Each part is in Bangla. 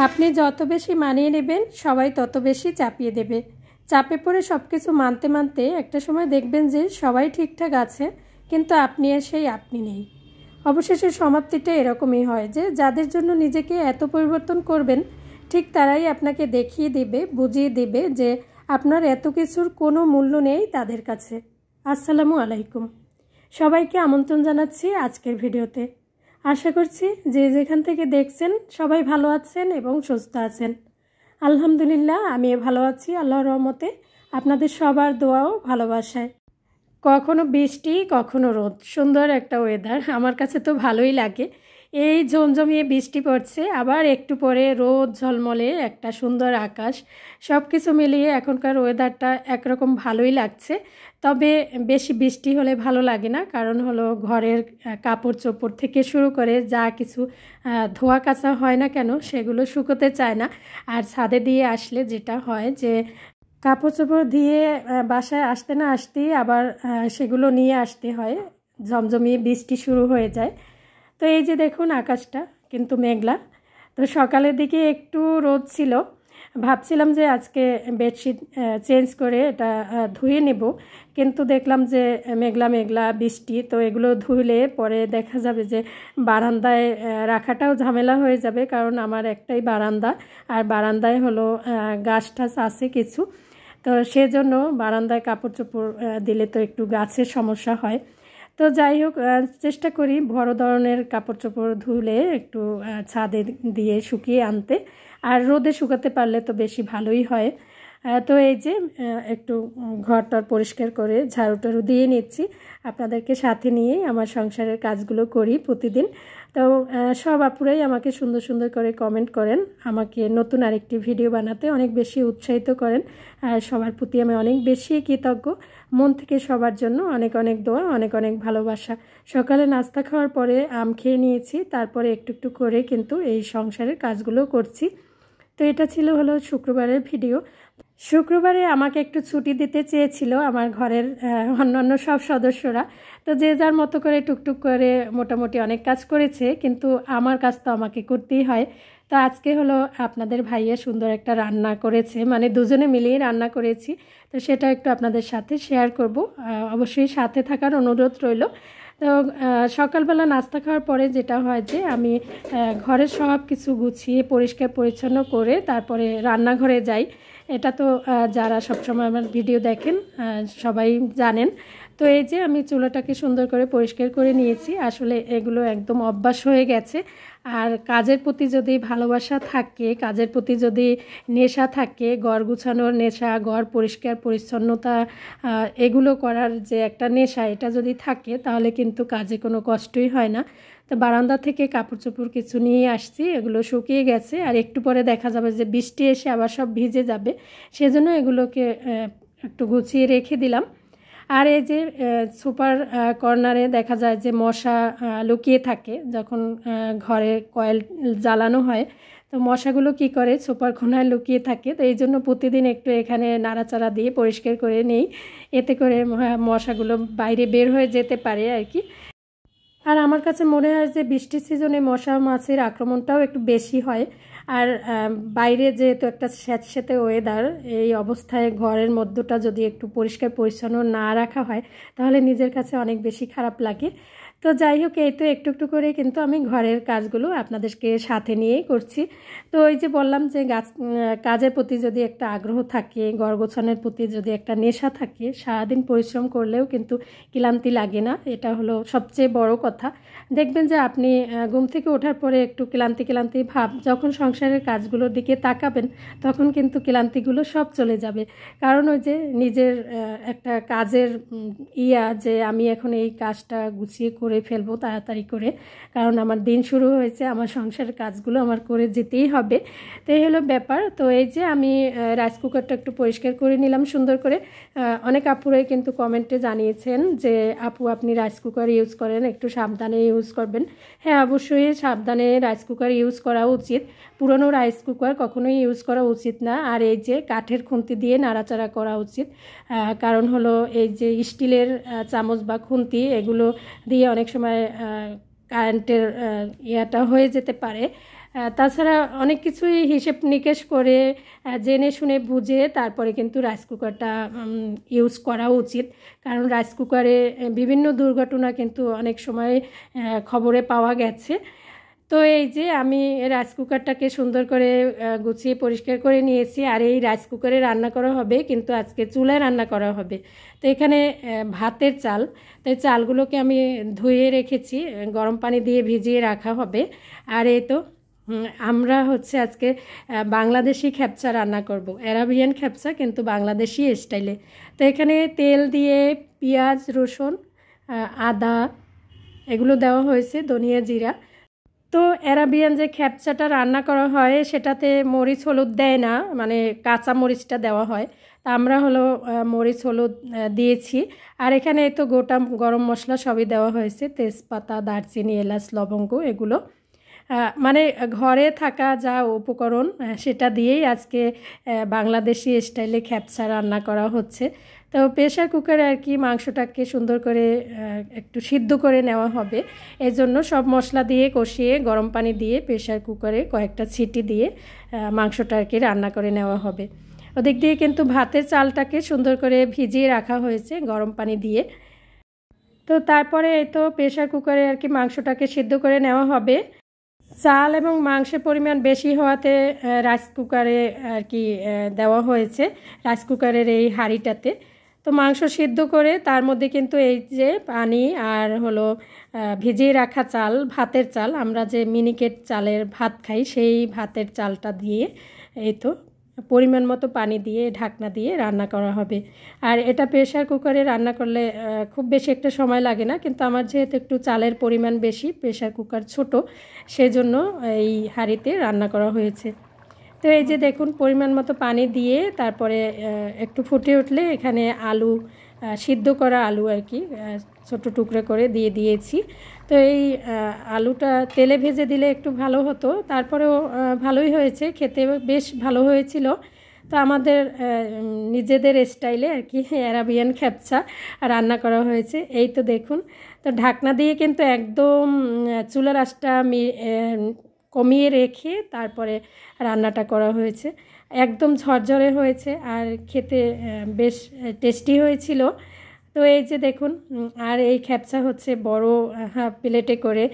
আপনি যত বেশি মানিয়ে নেবেন সবাই তত বেশি চাপিয়ে দেবে। চাপে পড়ে সব কিছু মানতে মানতে একটা সময় দেখবেন যে সবাই ঠিকঠাক আছে, কিন্তু আপনি আর সেই আপনি নেই। অবশেষে সমাপ্তিটা এরকমই হয় যে যাদের জন্য নিজেকে এত পরিবর্তন করবেন, ঠিক তারাই আপনাকে দেখিয়ে দেবে, বুঝিয়ে দেবে যে আপনার এত কিছুর কোনো মূল্য নেই তাদের কাছে। আসসালামু আলাইকুম, সবাইকে আমন্ত্রণ জানাচ্ছি আজকের ভিডিওতে। আশা করছি যে যেখান থেকে দেখছেন সবাই ভালো আছেন এবং সুস্থ আছেন। আলহামদুলিল্লাহ আমিও ভালো আছি আল্লাহর রহমতে, আপনাদের সবার দোয়া ও ভালোবাসায়। কখনো বৃষ্টি কখনো রোদ, সুন্দর একটা ওয়েদার, আমার কাছে তো ভালোই লাগে। এই ঝমঝমিয়ে বৃষ্টি পড়ছে, আবার একটু পরে রোদ ঝলমলে একটা সুন্দর আকাশ, সব কিছু মিলিয়ে এখনকার ওয়েদারটা একরকম ভালোই লাগছে। তবে বেশি বৃষ্টি হলে ভালো লাগে না, কারণ হলো ঘরের কাপড় চোপড় থেকে শুরু করে যা কিছু ধোয়া কাচা হয় না কেন সেগুলো শুকোতে চায় না। আর ছাদে দিয়ে আসলে যেটা হয় যে কাপড় চোপড় দিয়ে বাসায় আসতে না আসতেই আবার সেগুলো নিয়ে আসতে হয়, ঝমঝমিয়ে বৃষ্টি শুরু হয়ে যায়। তো এই যে দেখুন আকাশটা কিন্তু মেঘলা। তো সকালের দিকে একটু রোদ ছিল, ভাবছিলাম যে আজকে বেডশিট চেঞ্জ করে এটা ধুয়ে নেব, কিন্তু দেখলাম যে মেঘলা মেঘলা বৃষ্টি, তো এগুলো ধুইলে পরে দেখা যাবে যে বারান্দায় রাখাটাও ঝামেলা হয়ে যাবে, কারণ আমার একটাই বারান্দা, আর বারান্দায় হলো গাছ টাছ আছে কিছু, তো সেজন্য বারান্দায় কাপড় চোপড় দিলে তো একটু গাছের সমস্যা হয়। তো যাই হোক, চেষ্টা করি বড় ধরনের কাপড় চোপড় ধুলে একটু ছাদে দিয়ে শুকিয়ে আনতে, আর রোদে শুকাতে পারলে তো বেশি ভালোই হয়। তো এই যে একটু ঘরটার পরিষ্কার করে ঝাড়ু টাড়ু দিয়ে নিচ্ছি, আপনাদেরকে সাথে নিয়েই আমার সংসারের কাজগুলো করি প্রতিদিন। তো সব আপুরাই আমাকে সুন্দর সুন্দর করে কমেন্ট করেন, আমাকে নতুন আরেকটি ভিডিও বানাতে অনেক বেশি উৎসাহিত করেন। সবার প্রতি আমি অনেক বেশি কৃতজ্ঞ, মন থেকে সবার জন্য অনেক অনেক দোয়া, অনেক অনেক ভালোবাসা। সকালে নাস্তা খাওয়ার পরে আম খেয়ে নিয়েছি, তারপরে একটু একটু করে কিন্তু এই সংসারের কাজগুলো করছি। তো এটা ছিল হলো শুক্রবারের ভিডিও। শুক্রবারে আমাকে একটু ছুটি দিতে চেয়েছিল আমার ঘরের অন্যান্য সব সদস্যরা, তো যে যার মতো করে টুকটুক করে মোটামুটি অনেক কাজ করেছে, কিন্তু আমার কাজ তো আমাকে করতেই হয়। তো আজকে হলো আপনাদের ভাইয়া সুন্দর একটা রান্না করেছে, মানে দুজনে মিলিয়ে রান্না করেছি, তো সেটা একটু আপনাদের সাথে শেয়ার করব, অবশ্যই সাথে থাকার অনুরোধ রইল। তো সকালবেলা নাস্তা খাওয়ার পরে যেটা হয় যে আমি ঘরের সব কিছু গুছিয়ে পরিষ্কার পরিচ্ছন্ন করে তারপরে রান্নাঘরে যাই। এটা তো যারা সবসময় আমার ভিডিও দেখেন সবাই জানেন। তো এই যে আমি চুলাটাকে সুন্দর করে পরিষ্কার করে নিয়েছি, আসলে এগুলো একদম অভ্যাস হয়ে গেছে। আর কাজের প্রতি যদি ভালোবাসা থাকে, কাজের প্রতি যদি নেশা থাকে, ঘর গুছানোর নেশা, ঘর পরিষ্কার পরিচ্ছন্নতা এগুলো করার যে একটা নেশা, এটা যদি থাকে তাহলে কিন্তু কাজে কোনো কষ্টই হয় না। তো বারান্দা থেকে কাপড় চোপড় কিছু নিয়ে আসছি, এগুলো শুকিয়ে গেছে, আর একটু পরে দেখা যাবে যে বৃষ্টি এসে আবার সব ভিজে যাবে, সেজন্য এগুলোকে একটু গুছিয়ে রেখে দিলাম। আর এই যে সুপার কর্নারে দেখা যায় যে মশা লুকিয়ে থাকে, যখন ঘরে কয়েল জ্বালানো হয় তো মশাগুলো কি করে সুপার কর্নারে লুকিয়ে থাকে, তো এই জন্য প্রতিদিন একটু এখানে নাড়াচাড়া দিয়ে পরিষ্কার করে নেই, এতে করে মশাগুলো বাইরে বের হয়ে যেতে পারে আর কি। আর আমার কাছে মনে হয় যে বৃষ্টির সিজনে মশা মাছির আক্রমণটাও একটু বেশি হয়। আর বাইরে যেহেতু একটা স্যাঁতস্যাঁতে ওয়েদার, এই অবস্থায় ঘরের মধ্যটা যদি একটু পরিষ্কার পরিচ্ছন্ন না রাখা হয় তাহলে নিজের কাছে অনেক বেশি খারাপ লাগে। তো যাই হোক, এই তো একটু একটু করে কিন্তু আমি ঘরের কাজগুলো আপনাদেরকে সাথে নিয়েই করছি। তো ওই যে বললাম যে কাজের প্রতি যদি একটা আগ্রহ থাকে, ঘর গোছানোর প্রতি যদি একটা নেশা থাকে, সারাদিন পরিশ্রম করলেও কিন্তু ক্লান্তি লাগে না, এটা হলো সবচেয়ে বড় কথা। দেখবেন যে আপনি ঘুম থেকে ওঠার পরে একটু ক্লান্তি ক্লান্তি ভাব, যখন সংসারের কাজগুলোর দিকে তাকাবেন তখন কিন্তু ক্লান্তিগুলো সব চলে যাবে। কারণ ওই যে নিজের একটা কাজের যে আমি এখন এই কাজটা গুছিয়ে করে ফেলবো তাড়াতাড়ি করে, কারণ আমার দিন শুরু হয়েছে, আমার সংসারের কাজগুলো আমার করে যেতেই হবে। তো এই হলো ব্যাপার। তো এই যে আমি রাইস কুকারটা একটু পরিষ্কার করে নিলাম সুন্দর করে। অনেক আপুরাই কিন্তু কমেন্টে জানিয়েছেন যে আপু আপনি রাইস কুকার ইউজ করেন, একটু সাবধানে ইউজ করবেন। হ্যাঁ, অবশ্যই সাবধানে রাইস কুকার ইউজ করা উচিত, পুরনো রাইস কুকার কখনোই ইউজ করা উচিত না। আর এই যে কাঠের খুন্তি দিয়ে নাড়াচাড়া করা উচিত, কারণ হলো এই যে স্টিলের চামচ বা খুন্তি এগুলো দিয়ে অনেক সময় কারেন্টের ইয়েটা হয়ে যেতে পারে, তাছাড়া অনেক কিছুই হিসেব নিকেশ করে জেনে শুনে বুঝে তারপরে কিন্তু রাইস কুকারটা ইউজ করা উচিত। কারণ রাইস কুকারে বিভিন্ন দুর্ঘটনা কিন্তু অনেক সময় খবরে পাওয়া গেছে। তো এই যে আমি রাইস কুকারটাকে সুন্দর করে গুছিয়ে পরিষ্কার করে নিয়েছি। আর এই রাইস কুকারে রান্না করা হবে, কিন্তু আজকে চুলায় রান্না করা হবে। তো এখানে ভাতের চাল, তো এই চালগুলোকে আমি ধুয়ে রেখেছি, গরম পানি দিয়ে ভিজিয়ে রাখা হবে। আর এই তো আমরা হচ্ছে আজকে বাংলাদেশি খ্যাপচা রান্না করব, অ্যারাবিয়ান খ্যাপচা কিন্তু বাংলাদেশি স্টাইলে। তো এখানে তেল দিয়ে পেঁয়াজ, রসুন, আদা এগুলো দেওয়া হয়েছে, ধনিয়া, জিরা। তো অ্যারাবিয়ান যে খ্যাপচাটা রান্না করা হয় সেটাতে মরিচ হলুদ দেয় না, মানে কাঁচা মরিচটা দেওয়া হয়। তা আমরা হলো মরিচ হলুদ দিয়েছি। আর এখানে তো গোটা গরম মশলা সবই দেওয়া হয়েছে, তেজপাতা, দারচিনি, এলাচ, লবঙ্গ এগুলো। মানে ঘরে থাকা যা উপকরণ সেটা দিয়েই আজকে বাংলাদেশি স্টাইলে খ্যাপচা রান্না করা হচ্ছে। তো প্রেশার কুকারে আর কি মাংসটাকে সুন্দর করে একটু সিদ্ধ করে নেওয়া হবে। এই জন্য সব মশলা দিয়ে কষিয়ে গরম পানি দিয়ে প্রেশার কুকারে কয়েকটা সিটি দিয়ে মাংসটা আর কি রান্না করে নেওয়া হবে। ওদিক দিয়ে কিন্তু ভাতের চালটাকে সুন্দর করে ভিজিয়ে রাখা হয়েছে গরম পানি দিয়ে। তো তারপরে এই তো প্রেশার কুকারে আর কি মাংসটাকে সিদ্ধ করে নেওয়া হবে। চাল এবং মাংসের পরিমাণ বেশি হওয়াতে রাইস কুকারে আর কি দেওয়া হয়েছে, রাইস কুকারের এই হাঁড়িটাতে। তো মাংস সিদ্ধ করে তার মধ্যে কিন্তু এই যে পানি আর হলো ভিজিয়ে রাখা চাল, ভাতের চাল, আমরা যে মিনিকেট চালের ভাত খাই সেই ভাতের চালটা দিয়ে এই তো পরিমাণ মতো পানি দিয়ে ঢাকনা দিয়ে রান্না করা হবে। আর এটা প্রেশার কুকারে রান্না করলে খুব বেশি একটা সময় লাগে না, কিন্তু আমার যেহেতু একটু চালের পরিমাণ বেশি, প্রেশার কুকার ছোট, সেজন্য এই হাঁড়িতে রান্না করা হয়েছে। তো এই যে দেখুন পরিমাণ মতো পানি দিয়ে তারপরে একটু ফুটে উঠলে এখানে আলু, সিদ্ধ করা আলু আর কি ছোট টুকরো করে দিয়ে দিয়েছি। তো এই আলুটা তেলে ভেজে দিলে একটু ভালো হতো, তারপরেও ভালোই হয়েছে, খেতে বেশ ভালো হয়েছিল। তো আমাদের নিজেদের স্টাইলে আর কি অ্যারাবিয়ান খ্যাপচা রান্না করা হয়েছে। এই তো দেখুন, তো ঢাকনা দিয়ে কিন্তু একদম চুলার আঁচটা কমিয়ে রেখে তারপরে রান্নাটা করা হয়েছে। একদম ঝরঝরে হয়েছে আর খেতে বেশ টেস্টি হয়েছিল। তো এই যে দেখুন, আর এই খ্যাপচা হচ্ছে বড় প্লেটে করে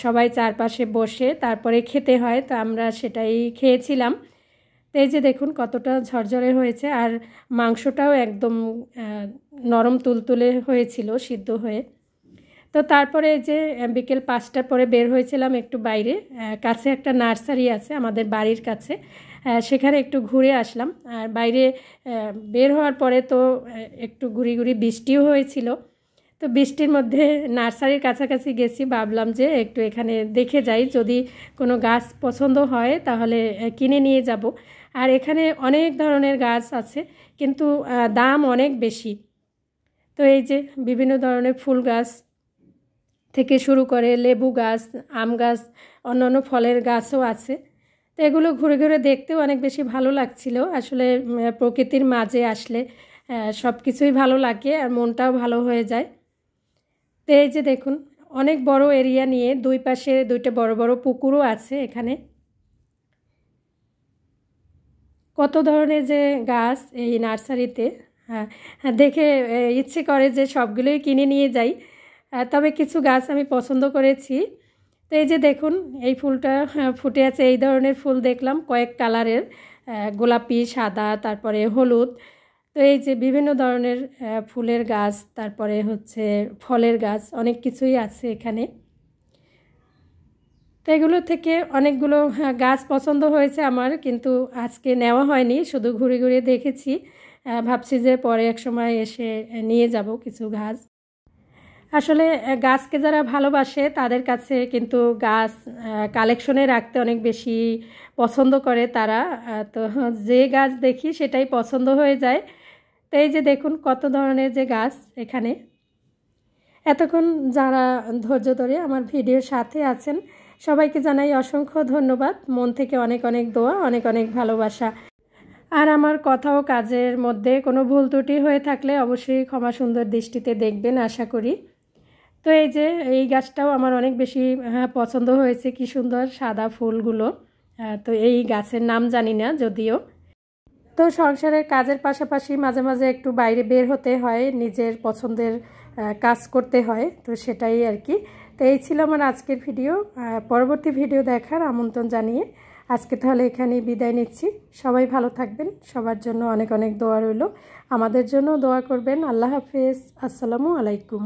সবাই চারপাশে বসে তারপরে খেতে হয়, তো আমরা সেটাই খেয়েছিলাম। তো এই যে দেখুন কতটা ঝরঝরে হয়েছে, আর মাংসটাও একদম নরম তুলতুলে হয়েছিল সিদ্ধ হয়ে। তো তারপরে যে বিকেল 5টার পরে বের হয়েছিলাম একটু বাইরে, কাছে একটা নার্সারি আছে আমাদের বাড়ির কাছে, সেখানে একটু ঘুরে আসলাম। আর বাইরে বের হওয়ার পরে তো একটু ঘুরি ঘুরি বৃষ্টিও হয়েছিল। তো বৃষ্টির মধ্যে নার্সারির কাছাকাছি গেছি, ভাবলাম যে একটু এখানে দেখে যাই, যদি কোনো গাছ পছন্দ হয় তাহলে কিনে নিয়ে যাব। আর এখানে অনেক ধরনের গাছ আছে, কিন্তু দাম অনেক বেশি। তো এই যে বিভিন্ন ধরনের ফুল গাছ থেকে শুরু করে লেবু গাছ, আম গাছ, অন্যান্য ফলের গাছও আছে। তো এগুলো ঘুরে ঘুরে দেখতেও অনেক বেশি ভালো লাগছিল। আসলে প্রকৃতির মাঝে আসলে সব কিছুই ভালো লাগে আর মনটাও ভালো হয়ে যায়। তো এই যে দেখুন অনেক বড় এরিয়া নিয়ে দুই পাশে দুইটা বড় বড় পুকুরও আছে এখানে। কত ধরনের যে গাছ এই নার্সারিতে, দেখে ইচ্ছে করে যে সবগুলোই কিনে নিয়ে যাই। তবে কিছু গাছ আমি পছন্দ করেছি। তো এই যে দেখুন এই ফুলটা ফুটে আছে, এই ধরনের ফুল দেখলাম কয়েক কালারের, গোলাপি, সাদা, তারপরে হলুদ। তো এই যে বিভিন্ন ধরনের ফুলের গাছ, তারপরে হচ্ছে ফলের গাছ, অনেক কিছুই আছে এখানে। তো এগুলো থেকে অনেকগুলো গাছ পছন্দ হয়েছে আমার, কিন্তু আজকে নেওয়া হয়নি, শুধু ঘুরে ঘুরে দেখেছি। ভাবছি যে পরে এক সময় এসে নিয়ে যাব কিছু গাছ। আসলে গাছকে যারা ভালোবাসে তাদের কাছে কিন্তু গাছ কালেকশনে রাখতে অনেক বেশি পছন্দ করে তারা। তো যে গাছ দেখি সেটাই পছন্দ হয়ে যায়। তো এই যে দেখুন কত ধরনের যে গাছ এখানে। এতক্ষণ যারা ধৈর্য ধরে আমার ভিডিওর সাথে আছেন সবাইকে জানাই অসংখ্য ধন্যবাদ, মন থেকে অনেক অনেক দোয়া, অনেক অনেক ভালোবাসা। আর আমার কথা ও কাজের মধ্যে কোনো ভুল ত্রুটি হয়ে থাকলে অবশ্যই ক্ষমা সুন্দর দৃষ্টিতে দেখবেন আশা করি। তো এই যে এই গাছটাও আমার অনেক বেশি পছন্দ হয়েছে, কি সুন্দর সাদা ফুলগুলো। তো এই গাছের নাম জানি না যদিও। তো সংসারের কাজের পাশাপাশি মাঝে মাঝে একটু বাইরে বের হতে হয়, নিজের পছন্দের কাজ করতে হয়, তো সেটাই আর কি। তো এই ছিল আমার আজকের ভিডিও। পরবর্তী ভিডিও দেখার আমন্ত্রণ জানিয়ে আজকে তাহলে এখানেই বিদায় নিচ্ছি। সবাই ভালো থাকবেন, সবার জন্য অনেক অনেক দোয়া রইল, আমাদের জন্য দোয়া করবেন। আল্লাহ হাফেজ, আসসালামু আলাইকুম।